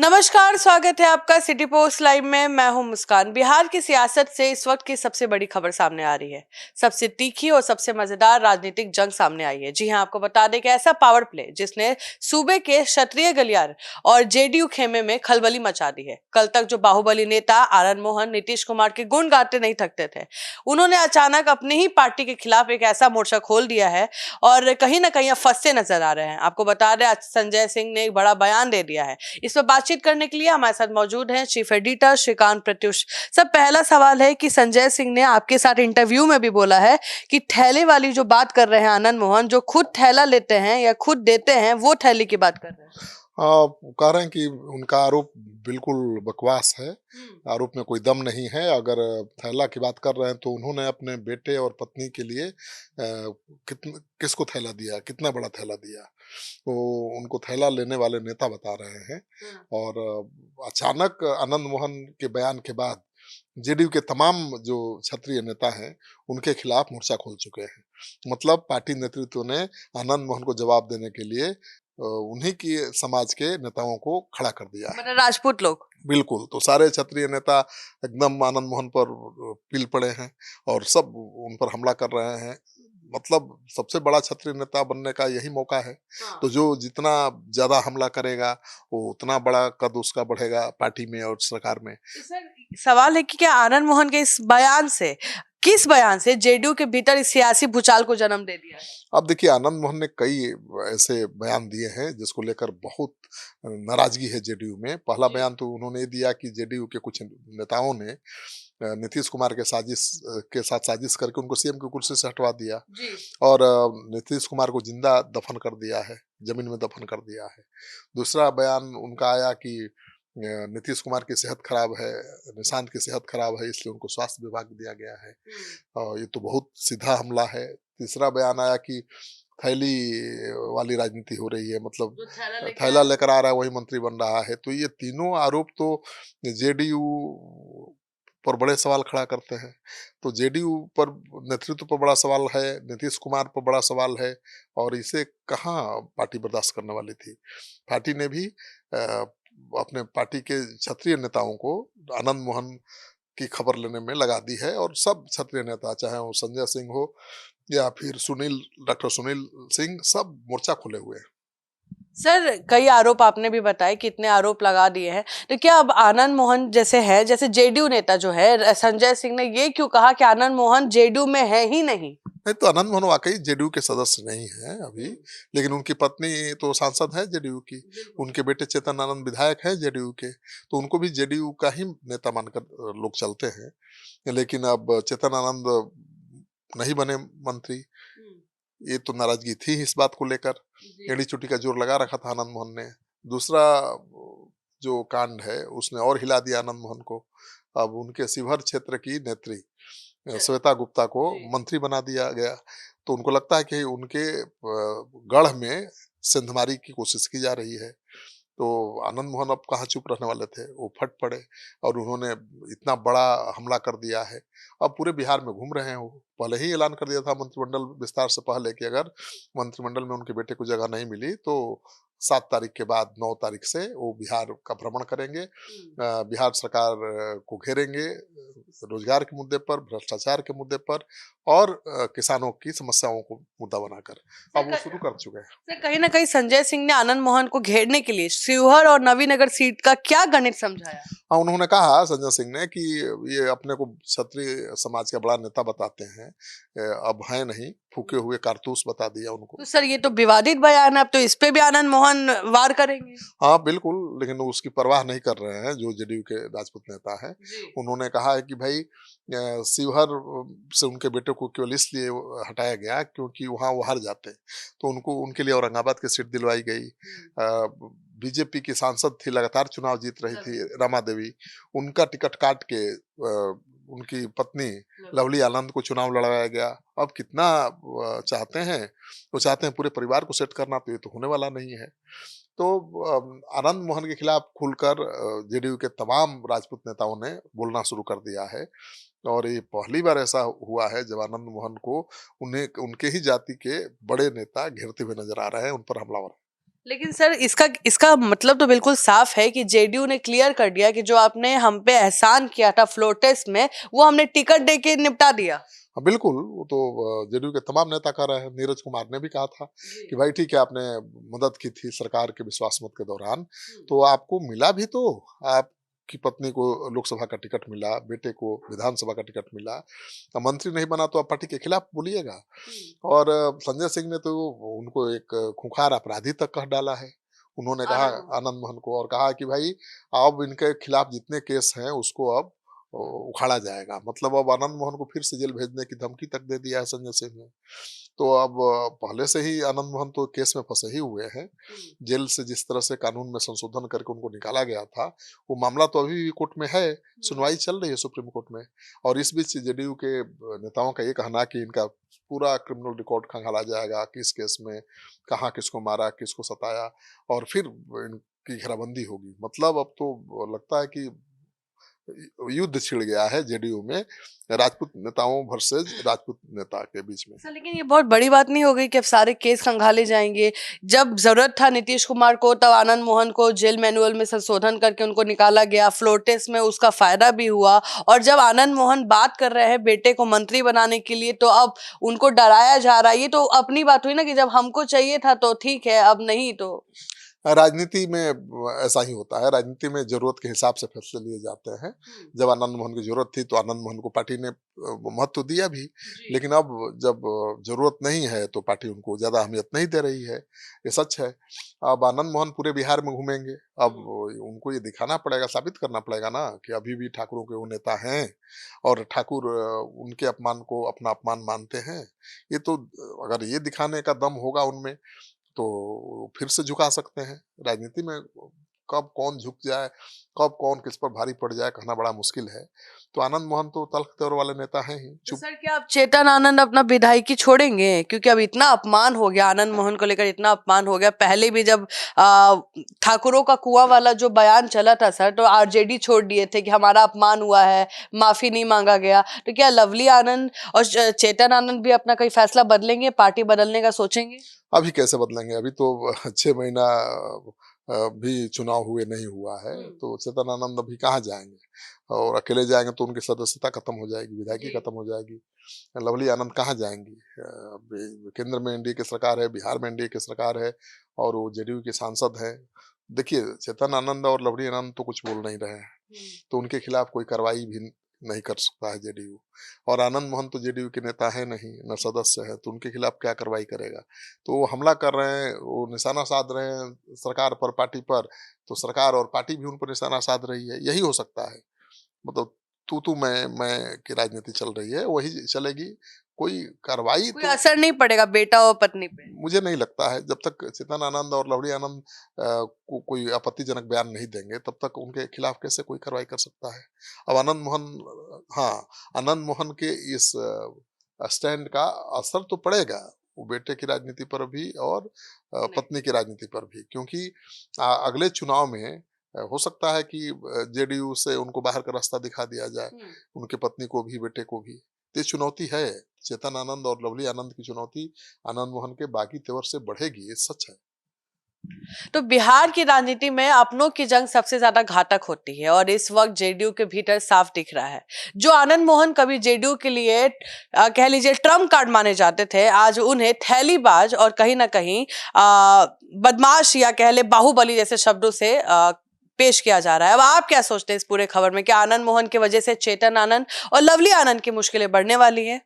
नमस्कार, स्वागत है आपका सिटी पोस्ट लाइव में। मैं हूं मुस्कान। बिहार की सियासत से इस वक्त की सबसे बड़ी खबर सामने आ रही है। सबसे तीखी और सबसे मजेदार राजनीतिक जंग सामने आई है। जी हां, आपको बता दें कि ऐसा पावर प्ले जिसने सूबे के क्षत्रिय गलियार और जेडीयू खेमे में खलबली मचा दी है। कल तक जो बाहुबली नेता आनंद मोहन नीतीश कुमार के गुण गाते नहीं थकते थे, उन्होंने अचानक अपनी ही पार्टी के खिलाफ एक ऐसा मोर्चा खोल दिया है और कहीं ना कहीं अब फंसते नजर आ रहे हैं। आपको बता दें, आज संजय सिंह ने एक बड़ा बयान दे दिया है। इस पर बातचीत करने के लिए हमारे साथ मौजूद हैं चीफ एडिटर श्रीकांत प्रत्युष। सब पहला सवाल है कि संजय सिंह ने आपके साथ इंटरव्यू में भी बोला है कि थैले वाली जो बात कर रहे हैं आनंद मोहन, जो खुद थैला लेते हैं या खुद देते हैं, वो थैली की बात कर रहे हैं। वो कह रहे हैं कि उनका आरोप बिल्कुल बकवास है। आरोप में कोई दम नहीं है। अगर थैला की बात कर रहे हैं तो उन्होंने अपने बेटे और पत्नी के लिए किसको थैला दिया, कितना बड़ा थैला दिया, वो उनको थैला लेने वाले नेता बता रहे हैं। और अचानक आनंद मोहन के बयान के बाद जेडीयू के तमाम जो क्षत्रिय नेता हैं उनके खिलाफ मोर्चा खोल चुके हैं। मतलब पार्टी नेतृत्व ने आनंद मोहन को जवाब देने के लिए उन्हीं की समाज के नेताओं को खड़ा कर दिया है। मतलब राजपूत लोग। बिल्कुल, तो सारे क्षत्रिय नेता एकदम आनंद मोहन पर पिल पड़े हैं और सब उन पर हमला कर रहे हैं। मतलब सबसे बड़ा क्षत्रिय नेता बनने का यही मौका है। तो जो जितना ज्यादा हमला करेगा वो उतना बड़ा कद उसका बढ़ेगा पार्टी में और सरकार में। सर, सवाल है कि क्या आनंद मोहन के इस बयान से, किस बयान से जेडीयू के भीतर इस सियासी भूचाल को जन्म दे दिया है? अब देखिए, आनंद मोहन ने कई ऐसे बयान दिए हैं जिसको लेकर बहुत नाराजगी है जेडीयू में। पहला बयान तो उन्होंने ये दिया कि जेडीयू के कुछ नेताओं ने नीतीश कुमार के साथ साजिश करके उनको सीएम की कुर्सी से हटवा दिया और नीतीश कुमार को जिंदा दफन कर दिया है, जमीन में दफन कर दिया है। दूसरा बयान उनका आया कि नीतीश कुमार की सेहत खराब है, निशांत की सेहत खराब है, इसलिए उनको स्वास्थ्य विभाग दिया गया है। ये तो बहुत सीधा हमला है। तीसरा बयान आया कि थैली वाली राजनीति हो रही है, मतलब थैला लेकर आ रहा है वही मंत्री बन रहा है। तो ये तीनों आरोप तो जेडीयू पर बड़े सवाल खड़ा करते हैं। तो जेडीयू पर नेतृत्व पर बड़ा सवाल है, नीतीश कुमार पर बड़ा सवाल है और इसे कहाँ पार्टी बर्दाश्त करने वाली थी। पार्टी ने भी अपने पार्टी के क्षत्रिय नेताओं को आनंद मोहन की खबर लेने में लगा दी है और सब क्षत्रिय नेता, चाहे वो संजय सिंह हो या फिर डॉक्टर सुनील सिंह, सब मोर्चा खोले हुए हैं। सर, कई आरोप आपने भी बताए कि इतने आरोप लगा दिए हैं, तो क्या अब आनंद मोहन जैसे है, जैसे जेडीयू नेता जो है संजय सिंह ने ये क्यों कहा कि आनंद मोहन जेडीयू में है ही नहीं? नहीं, तो आनंद मोहन वाकई जेडीयू के सदस्य नहीं है अभी, लेकिन उनकी पत्नी तो सांसद है जेडीयू की। उनके बेटे चेतन आनंद विधायक है जेडीयू के, तो उनको भी जेडीयू का ही नेता मानकर लोग चलते हैं। लेकिन अब चेतन आनंद नहीं बने मंत्री, ये तो नाराजगी थी इस बात को लेकर। एड़ी चुटी का जोर लगा रखा था आनंद मोहन ने। दूसरा जो कांड है उसने और हिला दिया आनंद मोहन को। अब उनके शिवहर क्षेत्र की नेत्री श्वेता गुप्ता को मंत्री बना दिया गया। तो उनको लगता है कि उनके गढ़ में सेंधमारी की कोशिश की जा रही है। तो आनंद मोहन अब कहाँ चुप रहने वाले थे, वो फट पड़े और उन्होंने इतना बड़ा हमला कर दिया है। अब पूरे बिहार में घूम रहे हैं वो। पहले ही ऐलान कर दिया था मंत्रिमंडल विस्तार से पहले कि अगर मंत्रिमंडल में उनके बेटे को जगह नहीं मिली तो 7 तारीख के बाद 9 तारीख से वो बिहार का भ्रमण करेंगे, बिहार सरकार को घेरेंगे, रोजगार के मुद्दे पर, भ्रष्टाचार के मुद्दे पर और किसानों की समस्याओं को मुद्दा बनाकर अब वो शुरू कर चुके हैं। सर, कहीं ना कहीं संजय सिंह ने आनंद मोहन को घेरने के लिए शिवहर और नवीनगर सीट का क्या गणित समझाया? हाँ, उन्होंने कहा संजय सिंह ने कि ये अपने को क्षत्रिय समाज का बड़ा नेता बताते हैं, अब है नहीं, फूके हुए कारतूस बता दिया उनको। तो सर, ये तो विवादित बयान है, अब तो इस पे भी आनंद मोहन वार करेंगे। हाँ बिल्कुल, लेकिन वो उसकी परवाह नहीं कर रहे हैं जो जेडीयू के राजपूत नेता हैं। उन्होंने कहा है कि भाई शिवहर से उनके बेटे को केवल इसलिए हटाया गया क्योंकि वहाँ वो हार जाते, तो उनको उनके लिए औरंगाबाद की सीट दिलवाई गई। बीजेपी की सांसद थी, लगातार चुनाव जीत रही थी, रमा देवी, उनका टिकट काट के उनकी पत्नी लवली आनंद को चुनाव लड़वाया गया। अब कितना चाहते हैं, वो चाहते हैं पूरे परिवार को सेट करना, तो ये तो होने वाला नहीं है। तो आनंद मोहन के खिलाफ खुलकर जेडीयू के तमाम राजपूत नेताओं ने बोलना शुरू कर दिया है और ये पहली बार ऐसा हुआ है जब आनंद मोहन को उन्हें उनके ही जाति के बड़े नेता घेरते हुए नजर आ रहे हैं, उन पर हमलावर। लेकिन सर इसका इसका मतलब तो बिल्कुल साफ है कि जेडीयू ने क्लियर कर दिया कि जो आपने हम पे एहसान किया था फ्लोर टेस्ट में, वो हमने टिकट दे के निपटा दिया। हाँ, बिल्कुल, वो तो जेडीयू के तमाम नेता कर रहे हैं। नीरज कुमार ने भी कहा था कि भाई ठीक है, आपने मदद की थी सरकार के विश्वास मत के दौरान, तो आपको मिला भी तो। आपकी पत्नी को लोकसभा का टिकट मिला, बेटे को विधानसभा का टिकट मिला, मंत्री नहीं बना तो आप पार्टी के खिलाफ बोलिएगा। और संजय सिंह ने तो उनको एक खूंखार अपराधी तक कह डाला है। उन्होंने कहा आनंद मोहन। आनंद मोहन को, और कहा कि भाई अब इनके खिलाफ जितने केस हैं उसको अब उखाड़ा जाएगा। मतलब अब आनंद मोहन को फिर से जेल भेजने की धमकी तक दे दिया है संजय सिंह ने। तो अब पहले से ही आनंद मोहन तो केस में फंसे ही हुए हैं। जेल से जिस तरह से कानून में संशोधन करके उनको निकाला गया था, वो मामला तो अभी भी कोर्ट में है, सुनवाई चल रही है सुप्रीम कोर्ट में। और इस बीच जेडीयू के नेताओं का ये कहना है कि इनका पूरा क्रिमिनल रिकॉर्ड खंगाला जाएगा, किस केस में कहाँ किसको मारा, किसको सताया, और फिर इनकी घेराबंदी होगी। मतलब अब तो लगता है कि युद्ध छिड़ गया है जेडीयू में, राजपूत नेताओं वर्सेस राजपूत नेता के बीच में। सर लेकिन ये बहुत बड़ी बात नहीं हो गई कि अब सारे केस खंगाले जाएंगे? जब जरूरत था नीतीश कुमार को तब आनंद मोहन को जेल मैनुअल में संशोधन करके उनको निकाला गया, फ्लोर टेस्ट में उसका फायदा भी हुआ। और जब आनंद मोहन बात कर रहे हैं बेटे को मंत्री बनाने के लिए, तो अब उनको डराया जा रहा है। ये तो अपनी बात हुई ना कि जब हमको चाहिए था तो ठीक है, अब नहीं तो। राजनीति में ऐसा ही होता है। राजनीति में जरूरत के हिसाब से फैसले लिए जाते हैं। जब आनंद मोहन की जरूरत थी तो आनंद मोहन को पार्टी ने महत्व दिया भी, लेकिन अब जब जरूरत नहीं है तो पार्टी उनको ज्यादा अहमियत नहीं दे रही है। ये सच है। अब आनंद मोहन पूरे बिहार में घूमेंगे। अब उनको ये दिखाना पड़ेगा, साबित करना पड़ेगा ना कि अभी भी ठाकुरों के वो नेता हैं और ठाकुर उनके अपमान को अपना अपमान मानते हैं। ये तो अगर ये दिखाने का दम होगा उनमें तो फिर से झुका सकते हैं। राजनीति में कब कौन झुक जाए, कब कौन किस पर भारी पड़ जाए, कहना बड़ा मुश्किल है। तो आनंद मोहन तो तल्ख तौर वाले नेता हैं ही। तो सर क्या अब चेतन आनंद अपना विधायकी छोड़ेंगे? क्योंकि अब इतना अपमान हो गया, आनंद मोहन को लेकर इतना अपमान हो गया। पहले भी जब ठाकुरों का कुआं वाला जो बयान चला था सर, तो आरजेडी छोड़ दिए थे कि हमारा अपमान हुआ है, माफी नहीं मांगा गया। तो क्या लवली आनंद और चेतन आनंद भी अपना कोई फैसला बदलेंगे, पार्टी बदलने का सोचेंगे? अभी कैसे बदलेंगे? अभी तो 6 महीना भी चुनाव हुए नहीं हुआ है, तो चेतन आनंद अभी कहाँ जाएंगे? और अकेले जाएंगे तो उनकी सदस्यता खत्म हो जाएगी, विधायकी खत्म हो जाएगी। लवली आनंद कहाँ जाएंगी? केंद्र में एनडीए की सरकार है, बिहार में एनडीए की सरकार है, और वो जेडीयू के सांसद हैं। देखिए, चेतन आनंद और लवली आनंद तो कुछ बोल नहीं रहे हैं, तो उनके खिलाफ कोई कार्रवाई भी नहीं कर सकता है जेडीयू। और आनंद मोहन तो जेडीयू के नेता है नहीं, न सदस्य है, तो उनके खिलाफ क्या कार्रवाई करेगा? तो वो हमला कर रहे हैं, वो निशाना साध रहे हैं सरकार पर, पार्टी पर, तो सरकार और पार्टी भी उन पर निशाना साध रही है। यही हो सकता है। मतलब तू मैं की राजनीति चल रही है, वही चलेगी। कोई कार्रवाई कोई तो असर नहीं पड़ेगा बेटा और पत्नी पे? मुझे नहीं लगता है। जब तक चेतन आनंद और लवली आनंद को कोई आपत्तिजनक बयान नहीं देंगे, तब तक उनके खिलाफ कैसे कोई कार्रवाई कर सकता है? अब आनंद मोहन, हाँ, आनंद मोहन के इस स्टैंड का असर तो पड़ेगा, वो बेटे की राजनीति पर भी और पत्नी की राजनीति पर भी, क्योंकि अगले चुनाव में हो सकता है कि जेडीयू से उनको बाहर का रास्ता दिखा दिया जाए, उनके पत्नी को भी, बेटे को भी। तो ये चुनौती है। चेतन आनंद और लवली आनंद की चुनौती आनंद मोहन के बाकी तेवर से बढ़ेगी, ये सच है। तो बिहार की राजनीति में अपनों की जंग सबसे ज्यादा घातक होती है और इस वक्त जेडीयू के भीतर साफ दिख रहा है। जो आनंद मोहन कभी जेडीयू के लिए कह लीजिए ट्रम्प कार्ड माने जाते थे, आज उन्हें थैलीबाज और कहीं ना कहीं बदमाश या कह ले बाहुबली जैसे शब्दों से पेश किया जा रहा है। अब आप क्या सोचते हैं इस पूरे खबर में? क्या आनंद मोहन की वजह से चेतन आनंद और लवली आनंद की मुश्किलें बढ़ने वाली है?